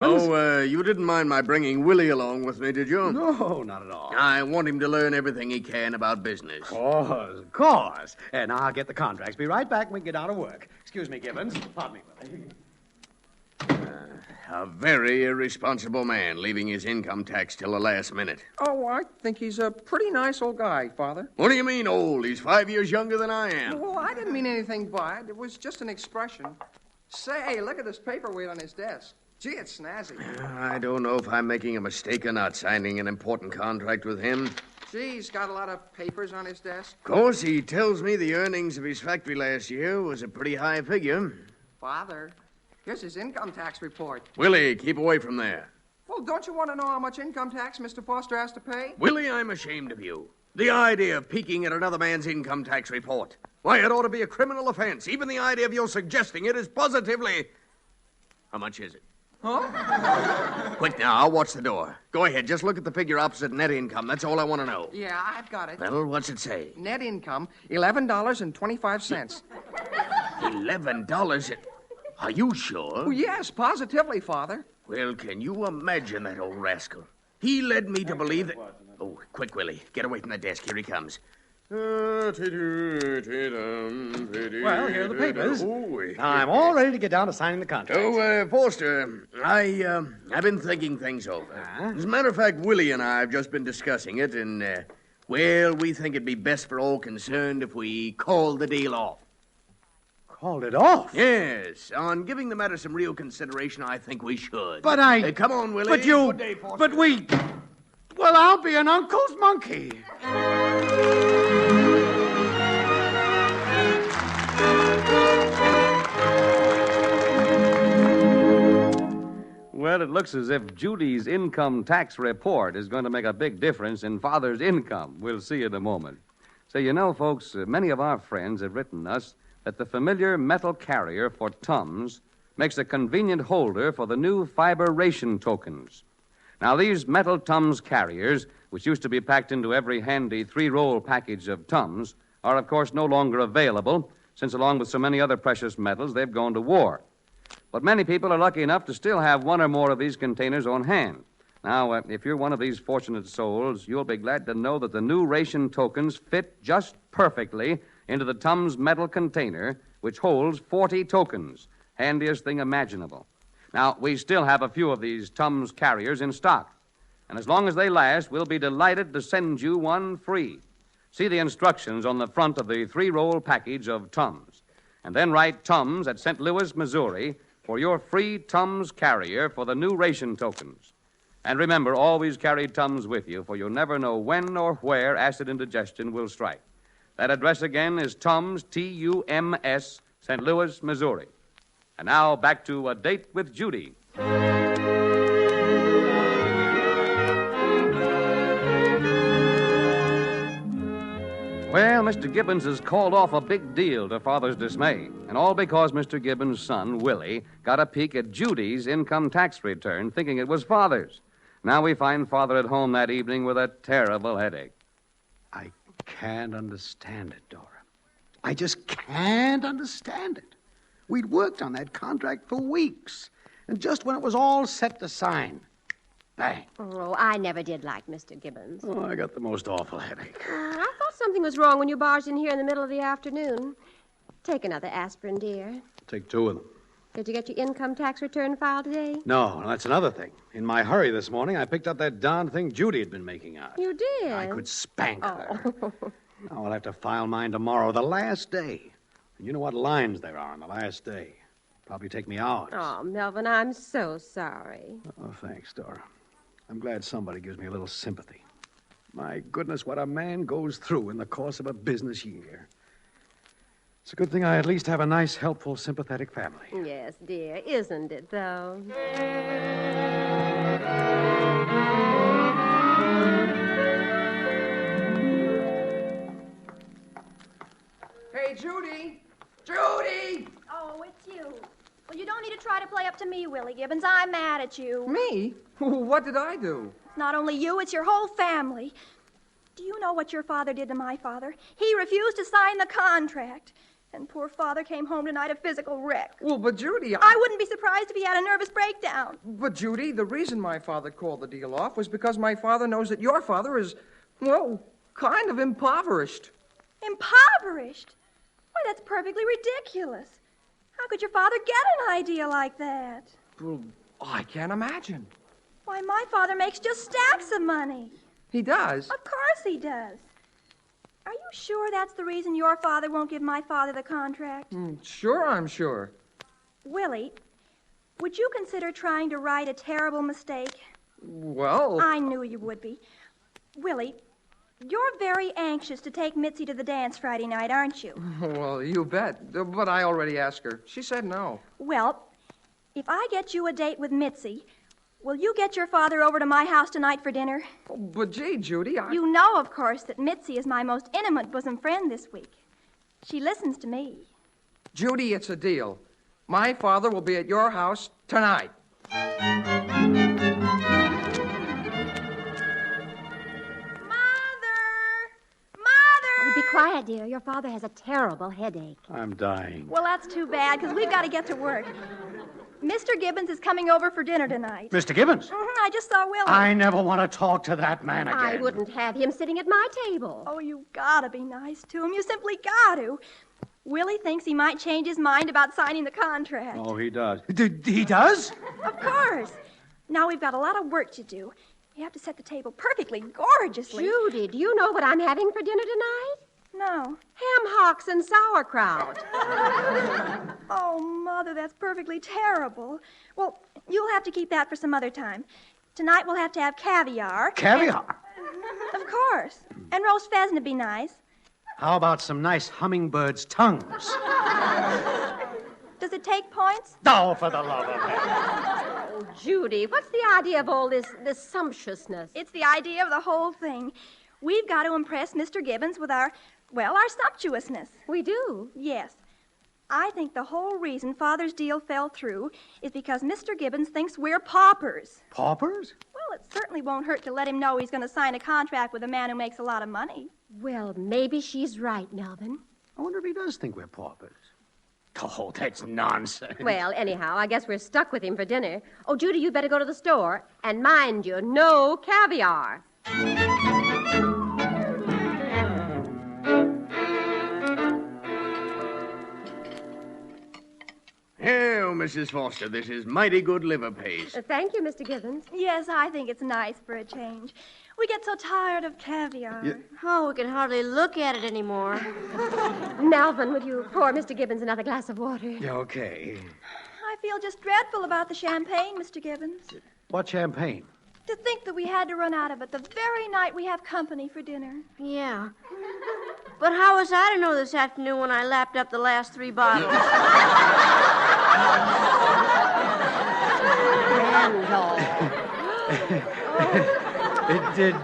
Oh, you didn't mind my bringing Willie along with me, did you? No, not at all. I want him to learn everything he can about business. Of course. And I'll get the contracts. Be right back and we can get out of work. Excuse me, Gibbons. Pardon me, Willie. A very irresponsible man, leaving his income tax till the last minute. Oh, I think he's a pretty nice old guy, Father. What do you mean old? He's 5 years younger than I am. Well, I didn't mean anything by it. It was just an expression. Say, look at this paperweight on his desk. Gee, it's snazzy. I don't know if I'm making a mistake or not signing an important contract with him. Gee, he's got a lot of papers on his desk. Of course, he tells me the earnings of his factory last year was a pretty high figure. Father, here's his income tax report. Willie, keep away from there. Well, don't you want to know how much income tax Mr. Foster has to pay? Willie, I'm ashamed of you. The idea of peeking at another man's income tax report. Why, it ought to be a criminal offense. Even the idea of your suggesting it is positively... How much is it? Huh? Quick now, I'll watch the door. Go ahead, just look at the figure opposite net income. That's all I want to know. Yeah, I've got it. Well, what's it say? Net income, $11.25. $11? Are you sure? Oh, yes, positively, Father. Well, can you imagine that old rascal? He led me to believe that... Oh, quick, Willie. Get away from the desk. Here he comes. Well, here are the papers. Now, I'm all ready to get down to signing the contract. Oh, Foster, I've been thinking things over. As a matter of fact, Willie and I have just been discussing it, and, well, we think it'd be best for all concerned if we called the deal off. Called it off? Yes. On giving the matter some real consideration, I think we should. But I... come on, Willie. But you... Good day, Foster. But we... Well, I'll be an uncle's monkey. Well, it looks as if Judy's income tax report is going to make a big difference in Father's income. We'll see in a moment. So, you know, folks, many of our friends have written us that the familiar metal carrier for Tums makes a convenient holder for the new fiber ration tokens. Now, these metal Tums carriers, which used to be packed into every handy 3-roll package of Tums, are, of course, no longer available, since along with so many other precious metals, they've gone to war. But many people are lucky enough to still have one or more of these containers on hand. Now, if you're one of these fortunate souls, you'll be glad to know that the new ration tokens fit just perfectly into the Tums metal container, which holds 40 tokens. Handiest thing imaginable. Now, we still have a few of these Tums carriers in stock. And as long as they last, we'll be delighted to send you one free. See the instructions on the front of the 3-roll package of Tums. And then write Tums at St. Louis, Missouri, for your free Tums carrier for the new ration tokens. And remember, always carry Tums with you, for you'll never know when or where acid indigestion will strike. That address again is Tums, T-U-M-S, St. Louis, Missouri. And now back to A Date with Judy. Well, Mr. Gibbons has called off a big deal to Father's dismay, and all because Mr. Gibbons' son, Willie, got a peek at Judy's income tax return, thinking it was Father's. Now we find Father at home that evening with a terrible headache. I can't understand it, Dora. I just can't understand it. We'd worked on that contract for weeks, and just when it was all set to sign, bang. Oh, I never did like Mr. Gibbons. Oh, I got the most awful headache. I thought something was wrong when you barged in here in the middle of the afternoon. Take another aspirin, dear. Take 2 of them. Did you get your income tax return filed today? No, that's another thing. In my hurry this morning, I picked up that darn thing Judy had been making out. You did? I could spank her. Oh. Now I'll have to file mine tomorrow, the last day. And you know what lines there are on the last day. Probably take me hours. Oh, Melvin, I'm so sorry. Oh, thanks, Dora. I'm glad somebody gives me a little sympathy. My goodness, what a man goes through in the course of a business year. It's a good thing I at least have a nice, helpful, sympathetic family. Yes, dear, isn't it, though? Hey, Judy! Judy! Oh, it's you. Well, you don't need to try to play up to me, Willie Gibbons. I'm mad at you. Me? What did I do? It's not only you, it's your whole family. Do you know what your father did to my father? He refused to sign the contract. And poor Father came home tonight a physical wreck. Well, but Judy, I wouldn't be surprised if he had a nervous breakdown. But Judy, the reason my father called the deal off was because my father knows that your father is, well, kind of impoverished. Impoverished? Why, that's perfectly ridiculous. How could your father get an idea like that? Well, I can't imagine. Why, my father makes just stacks of money. He does? Of course he does. Are you sure that's the reason your father won't give my father the contract? Sure, I'm sure. Willie, would you consider trying to right a terrible mistake? Well... I knew you would be. Willie, you're very anxious to take Mitzi to the dance Friday night, aren't you? Well, you bet. But I already asked her. She said no. Well, if I get you a date with Mitzi, will you get your father over to my house tonight for dinner? Oh, but gee, Judy, You know, of course, that Mitzi is my most intimate bosom friend this week. She listens to me. Judy, it's a deal. My father will be at your house tonight. Be quiet, dear. Your father has a terrible headache. I'm dying. Well, that's too bad, because we've got to get to work. Mr. Gibbons is coming over for dinner tonight. Mr. Gibbons? I just saw Willie. I never want to talk to that man again. I wouldn't have him sitting at my table. Oh, you gotta be nice to him. You simply got to. Willie thinks he might change his mind about signing the contract. Oh, he does. He does? Of course. Now we've got a lot of work to do. We have to set the table perfectly gorgeously. Judy, do you know what I'm having for dinner tonight? No. Ham hocks and sauerkraut. Oh, Mother, that's perfectly terrible. Well, you'll have to keep that for some other time. Tonight we'll have to have caviar. Caviar? Of course. And roast pheasant would be nice. How about some nice hummingbird's tongues? Does it take points? Oh, for the love of heaven. Oh, Judy, what's the idea of all this sumptuousness? It's the idea of the whole thing. We've got to impress Mr. Gibbons with our sumptuousness. We do? Yes. I think the whole reason Father's deal fell through is because Mr. Gibbons thinks we're paupers. Paupers? Well, it certainly won't hurt to let him know he's going to sign a contract with a man who makes a lot of money. Well, maybe she's right, Melvin. I wonder if he does think we're paupers. Oh, that's nonsense. Well, anyhow, I guess we're stuck with him for dinner. Oh, Judy, you'd better go to the store. And mind you, no caviar. Oh, Mrs. Foster, this is mighty good liver paste. Thank you, Mr. Gibbons. Yes, I think it's nice for a change. We get so tired of caviar. Oh, we can hardly look at it anymore. Melvin, would you pour Mr. Gibbons another glass of water? Okay. I feel just dreadful about the champagne, Mr. Gibbons. What champagne? To think that we had to run out of it the very night we have company for dinner. Yeah. But how was I to know this afternoon when I lapped up the last 3 bottles?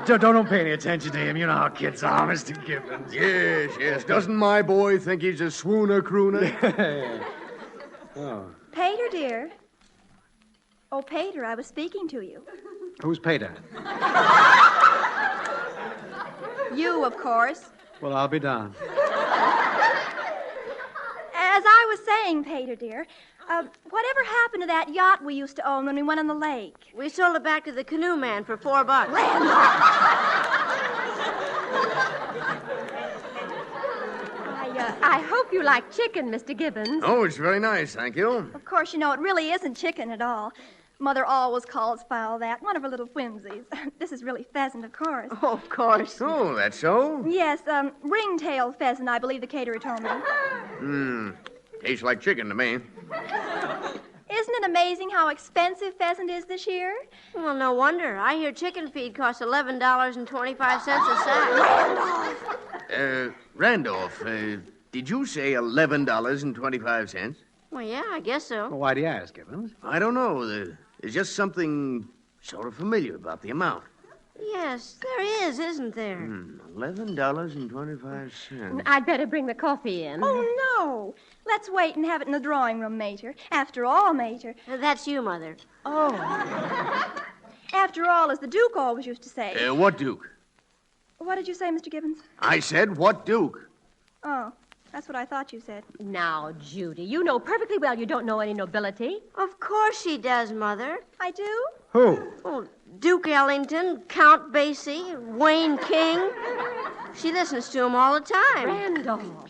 Don't pay any attention to him. You know how kids are, Mr. Gibbons. Yes. Doesn't my boy think he's a swooner crooner? Oh. Pater, dear. Oh, Pater, I was speaking to you. Who's Peter? You, of course. Well, I'll be down. As I was saying, Pater, dear, whatever happened to that yacht we used to own when we went on the lake? We sold it back to the canoe man for $4. I hope you like chicken, Mr. Gibbons. Oh, it's very nice, thank you. Of course, you know, it really isn't chicken at all. Mother always calls fowl that. One of her little whimsies. This is really pheasant, of course. Oh, of course. Oh, that's so? Yes, ring-tail pheasant, I believe the caterer told me. Tastes like chicken to me. Isn't it amazing how expensive pheasant is this year? Well, no wonder. I hear chicken feed costs $11.25 a sack. Randolph, did you say $11.25? Well, yeah, I guess so. Well, why do you ask, Gibbons? I don't know. There's just something sort of familiar about the amount. Yes, there is, isn't there? $11.25. I'd better bring the coffee in. Oh, no. Let's wait and have it in the drawing room, Mater. After all, Mater. That's you, Mother. Oh. After all, as the Duke always used to say. What Duke? What did you say, Mr. Gibbons? I said, what Duke? Oh. That's what I thought you said. Now, Judy, you know perfectly well you don't know any nobility. Of course she does, Mother. I do? Who? Oh, Duke Ellington, Count Basie, Wayne King. She listens to them all the time. Randolph.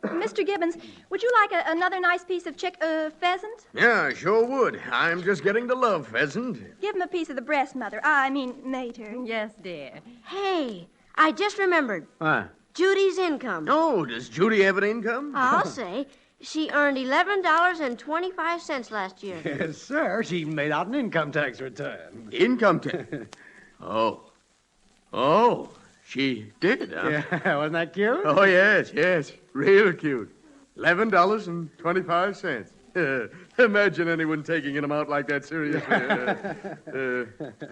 Mr. Gibbons, would you like another nice piece of pheasant? Yeah, sure would. I'm just getting to love pheasant. Give him a piece of the breast, Mother. I mean, Mater. Yes, dear. Hey, I just remembered. What? Judy's income. Oh, does Judy have an income? I'll say. She earned $11.25 last year. Yes, sir. She made out an income tax return. Income tax. Oh, she did, huh? Yeah, wasn't that cute? Oh, yes. Real cute. $11.25. Imagine anyone taking an amount like that seriously.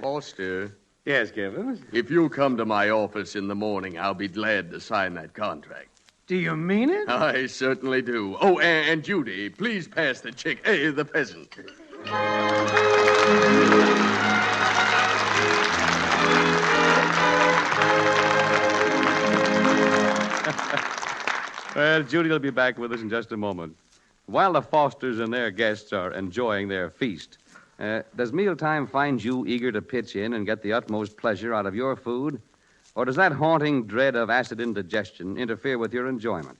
Foster, Yes, Gibbons. if you'll come to my office in the morning, I'll be glad to sign that contract. Do you mean it? I certainly do. Oh, and Judy, please pass the the pheasant. Well, Judy will be back with us in just a moment. While the Fosters and their guests are enjoying their feast, does mealtime find you eager to pitch in and get the utmost pleasure out of your food? Or does that haunting dread of acid indigestion interfere with your enjoyment?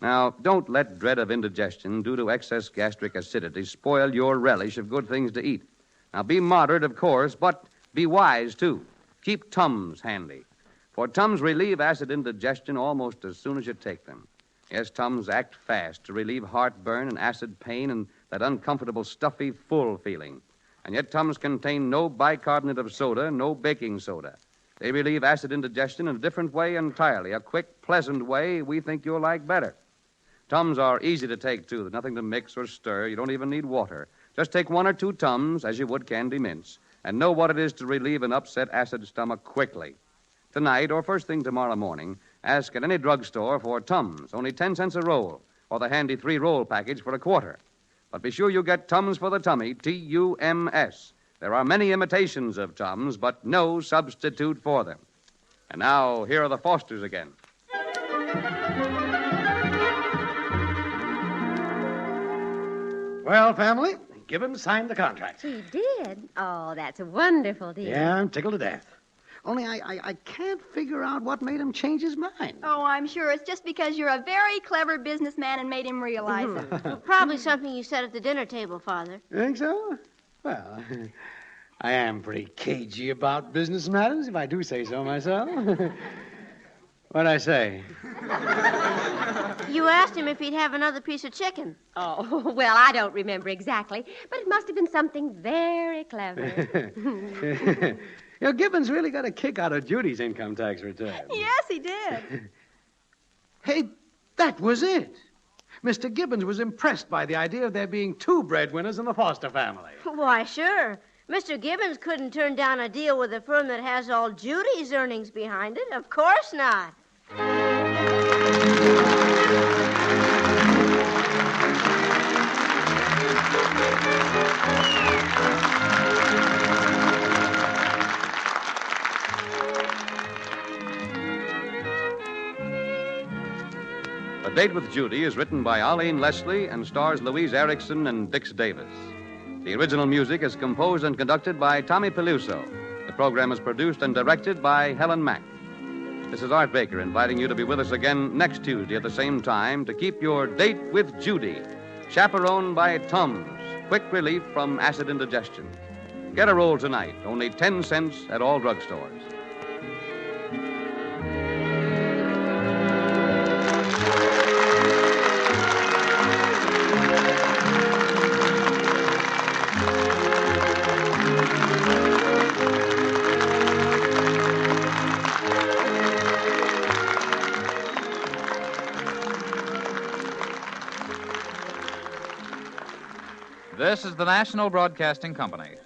Now, don't let dread of indigestion due to excess gastric acidity spoil your relish of good things to eat. Now, be moderate, of course, but be wise, too. Keep Tums handy. For Tums relieve acid indigestion almost as soon as you take them. Yes, Tums act fast to relieve heartburn and acid pain and that uncomfortable, stuffy, full feeling. And yet Tums contain no bicarbonate of soda, no baking soda. They relieve acid indigestion in a different way entirely, a quick, pleasant way we think you'll like better. Tums are easy to take, too. There's nothing to mix or stir. You don't even need water. Just take 1 or 2 Tums, as you would candy mints, and know what it is to relieve an upset acid stomach quickly. Tonight, or first thing tomorrow morning, ask at any drugstore for Tums, only 10 cents a roll, or the handy 3-roll package for $0.25. But be sure you get Tums for the tummy, Tums. There are many imitations of Tums, but no substitute for them. And now, here are the Fosters again. Well, family, Gibbons signed the contract. He did? Oh, that's wonderful, dear. Yeah, I'm tickled to death. Only I can't figure out what made him change his mind. Oh, I'm sure it's just because you're a very clever businessman and made him realize it. Probably something you said at the dinner table, Father. Think so? Well, I am pretty cagey about business matters, if I do say so myself. What'd I say? You asked him if he'd have another piece of chicken. Oh, well, I don't remember exactly, but it must have been something very clever. You know, Gibbons really got a kick out of Judy's income tax return. Yes, he did. Hey, that was it. Mr. Gibbons was impressed by the idea of there being 2 breadwinners in the Foster family. Why, sure. Mr. Gibbons couldn't turn down a deal with a firm that has all Judy's earnings behind it. Of course not. A Date with Judy is written by Arlene Leslie and stars Louise Erickson and Dix Davis. The original music is composed and conducted by Tommy Peluso. The program is produced and directed by Helen Mack. This is Art Baker inviting you to be with us again next Tuesday at the same time to keep your Date with Judy, chaperoned by Tums, quick relief from acid indigestion. Get a roll tonight, only 10 cents at all drugstores. This is the National Broadcasting Company.